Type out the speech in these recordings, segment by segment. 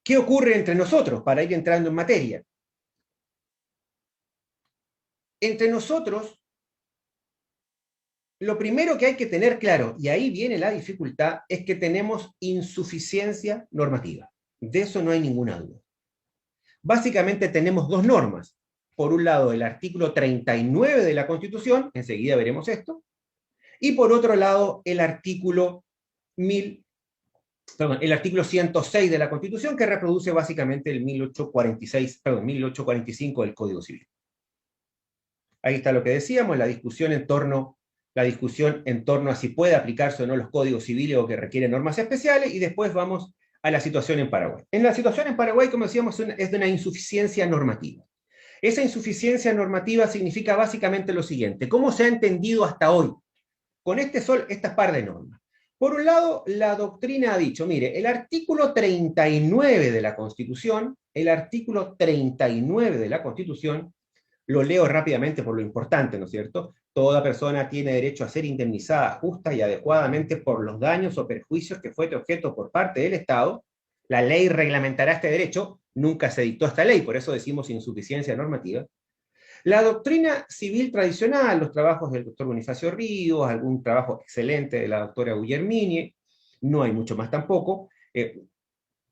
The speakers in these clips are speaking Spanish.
¿Qué ocurre entre nosotros para ir entrando en materia? Entre nosotros, lo primero que hay que tener claro, y ahí viene la dificultad, es que tenemos insuficiencia normativa. De eso no hay ninguna duda. Básicamente tenemos dos normas. Por un lado, el artículo 39 de la Constitución, enseguida veremos esto, y por otro lado, el artículo 106 de la Constitución, que reproduce básicamente el 1845 del Código Civil. Ahí está lo que decíamos, la discusión en torno a si puede aplicarse o no los códigos civiles o que requieren normas especiales, y después vamos a la situación en Paraguay. En la situación en Paraguay, como decíamos, es de una insuficiencia normativa. Esa insuficiencia normativa significa básicamente lo siguiente: ¿cómo se ha entendido hasta hoy con estas par de normas? Por un lado, la doctrina ha dicho, mire, el artículo 39 de la Constitución, lo leo rápidamente por lo importante, ¿no es cierto? Toda persona tiene derecho a ser indemnizada justa y adecuadamente por los daños o perjuicios que fue objeto por parte del Estado. La ley reglamentará este derecho, nunca se dictó esta ley, por eso decimos insuficiencia normativa. La doctrina civil tradicional, los trabajos del doctor Bonifacio Ríos, algún trabajo excelente de la doctora Guillermini, no hay mucho más tampoco,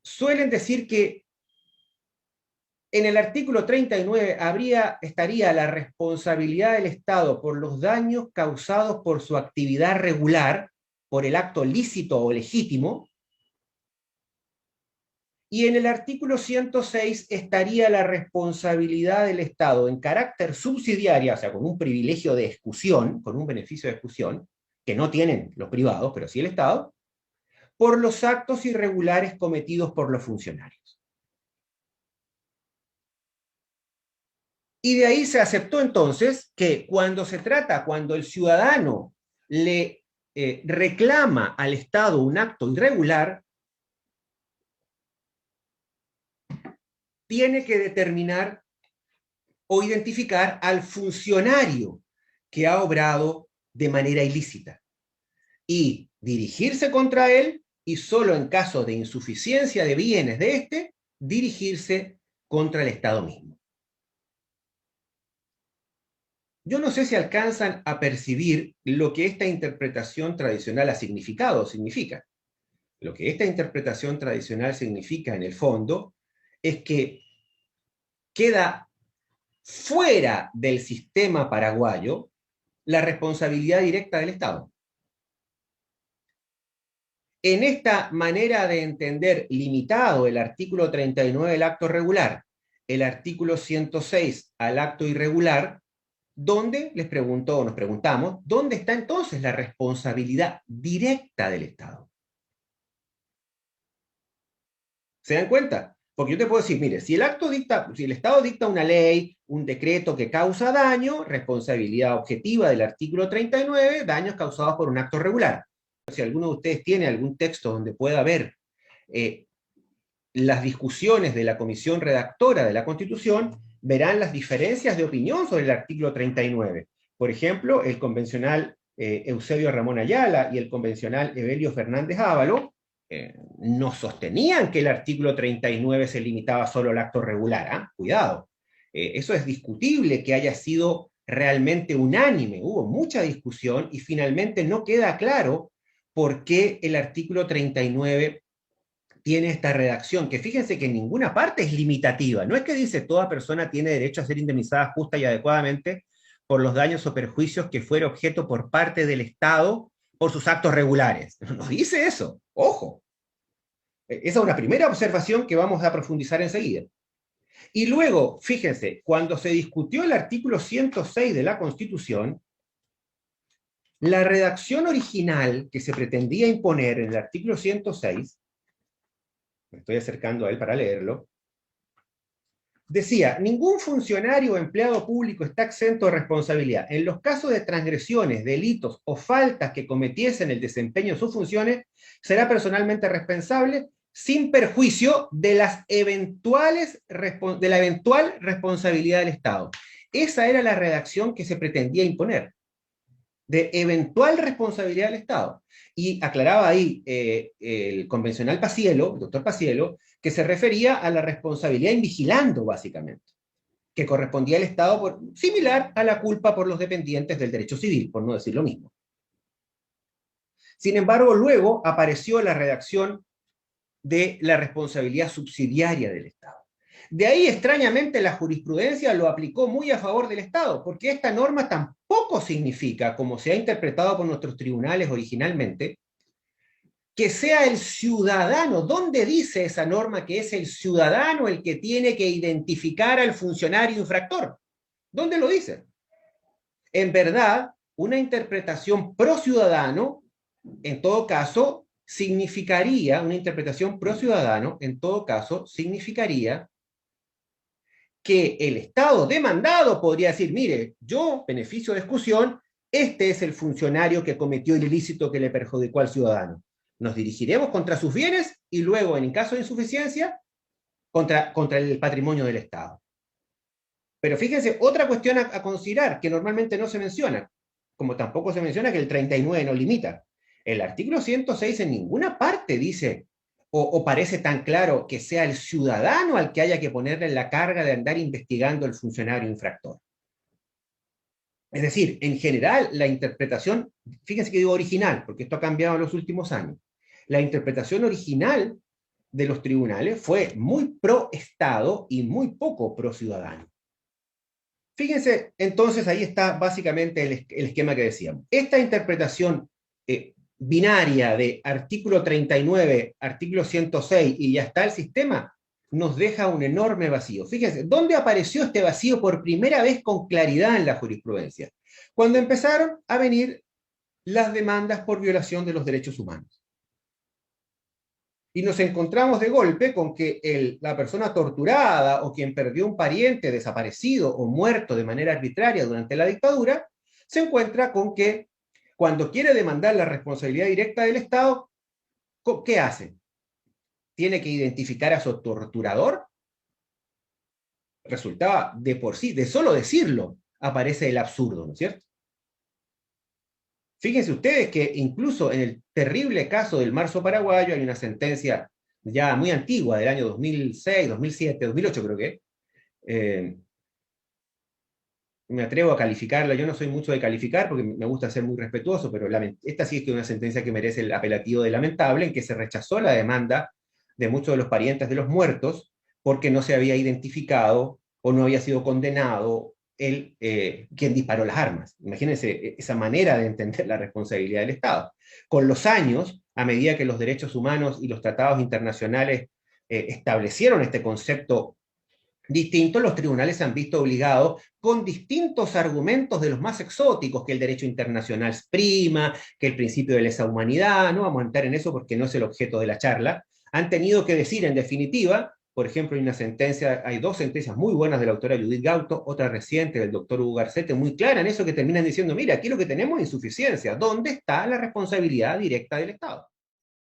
suelen decir que en el artículo 39 estaría la responsabilidad del Estado por los daños causados por su actividad regular, por el acto lícito o legítimo, y en el artículo 106 estaría la responsabilidad del Estado en carácter subsidiaria, o sea, con un privilegio de exclusión, con un beneficio de exclusión, que no tienen los privados, pero sí el Estado, por los actos irregulares cometidos por los funcionarios. Y de ahí se aceptó entonces que cuando el ciudadano le reclama al Estado un acto irregular, tiene que determinar o identificar al funcionario que ha obrado de manera ilícita y dirigirse contra él, y solo en caso de insuficiencia de bienes de éste, dirigirse contra el Estado mismo. Yo no sé si alcanzan a percibir lo que esta interpretación tradicional ha significado o significa. Lo que esta interpretación tradicional significa en el fondo es que queda fuera del sistema paraguayo la responsabilidad directa del Estado. En esta manera de entender limitado el artículo 39 del acto regular, el artículo 106 al acto irregular, ¿dónde, nos preguntamos, dónde está entonces la responsabilidad directa del Estado? ¿Se dan cuenta? Porque yo te puedo decir, mire, si el Estado dicta una ley, un decreto que causa daño, responsabilidad objetiva del artículo 39, daños causados por un acto regular. Si alguno de ustedes tiene algún texto donde pueda ver las discusiones de la comisión redactora de la Constitución, verán las diferencias de opinión sobre el artículo 39. Por ejemplo, el convencional Eusebio Ramón Ayala y el convencional Evelio Fernández Ávalo no sostenían que el artículo 39 se limitaba solo al acto regular. Cuidado. Eso es discutible que haya sido realmente unánime. Hubo mucha discusión y finalmente no queda claro por qué el artículo 39 tiene esta redacción, que fíjense que en ninguna parte es limitativa. No es que dice toda persona tiene derecho a ser indemnizada justa y adecuadamente por los daños o perjuicios que fuera objeto por parte del Estado por sus actos regulares. No dice eso, ojo. Esa es una primera observación que vamos a profundizar enseguida. Y luego, fíjense, cuando se discutió el artículo 106 de la Constitución, la redacción original que se pretendía imponer en el artículo 106, me estoy acercando a él para leerlo, decía: ningún funcionario o empleado público está exento de responsabilidad. En los casos de transgresiones, delitos o faltas que cometiesen el desempeño de sus funciones, será personalmente responsable sin perjuicio de la eventual responsabilidad del Estado. Esa era la redacción que se pretendía imponer. de eventual responsabilidad del Estado. Y aclaraba ahí el convencional Paciello, el doctor Paciello, que se refería a la responsabilidad invigilando, básicamente, que correspondía al Estado, similar a la culpa por los dependientes del derecho civil, por no decir lo mismo. Sin embargo, luego apareció la redacción de la responsabilidad subsidiaria del Estado. De ahí, extrañamente, la jurisprudencia lo aplicó muy a favor del Estado, porque esta norma tampoco significa, como se ha interpretado por nuestros tribunales originalmente, que sea el ciudadano. ¿Dónde dice esa norma que es el ciudadano el que tiene que identificar al funcionario infractor? ¿Dónde lo dice? En verdad, una interpretación pro ciudadano, en todo caso, significaría, una interpretación pro ciudadano, en todo caso, significaría que el Estado demandado podría decir, mire, yo, beneficio de exclusión, este es el funcionario que cometió el ilícito que le perjudicó al ciudadano. Nos dirigiremos contra sus bienes y luego, en caso de insuficiencia, contra el patrimonio del Estado. Pero fíjense, otra cuestión a considerar, que normalmente no se menciona, como tampoco se menciona que el 39 no limita. El artículo 106 en ninguna parte dice o parece tan claro que sea el ciudadano al que haya que ponerle la carga de andar investigando el funcionario infractor. Es decir, en general, la interpretación, fíjense que digo original, porque esto ha cambiado en los últimos años, la interpretación original de los tribunales fue muy pro Estado y muy poco pro ciudadano. Fíjense, entonces ahí está básicamente el esquema que decíamos. Esta interpretación binaria de artículo 39, artículo 106 y ya está el sistema, nos deja un enorme vacío. Fíjense, ¿dónde apareció este vacío por primera vez con claridad en la jurisprudencia? Cuando empezaron a venir las demandas por violación de los derechos humanos. Y nos encontramos de golpe con que la persona torturada o quien perdió un pariente desaparecido o muerto de manera arbitraria durante la dictadura, se encuentra con que cuando quiere demandar la responsabilidad directa del Estado, ¿qué hace? ¿Tiene que identificar a su torturador? Resultaba de por sí, de solo decirlo, aparece el absurdo, ¿no es cierto? Fíjense ustedes que incluso en el terrible caso del marzo paraguayo hay una sentencia ya muy antigua, del año 2006, 2007, 2008 creo que, me atrevo a calificarla, yo no soy mucho de calificar porque me gusta ser muy respetuoso, pero esta sí es que es una sentencia que merece el apelativo de lamentable, en que se rechazó la demanda de muchos de los parientes de los muertos porque no se había identificado o no había sido condenado quien disparó las armas. Imagínense esa manera de entender la responsabilidad del Estado. Con los años, a medida que los derechos humanos y los tratados internacionales establecieron este concepto distinto, los tribunales se han visto obligados con distintos argumentos de los más exóticos, que el derecho internacional prima, que el principio de lesa humanidad, no vamos a entrar en eso porque no es el objeto de la charla, han tenido que decir en definitiva. Por ejemplo, hay dos sentencias muy buenas de la autora Judith Gauto, otra reciente del doctor Hugo Garcete, muy clara en eso, que terminan diciendo, mira, aquí lo que tenemos es insuficiencia. ¿Dónde está la responsabilidad directa del Estado?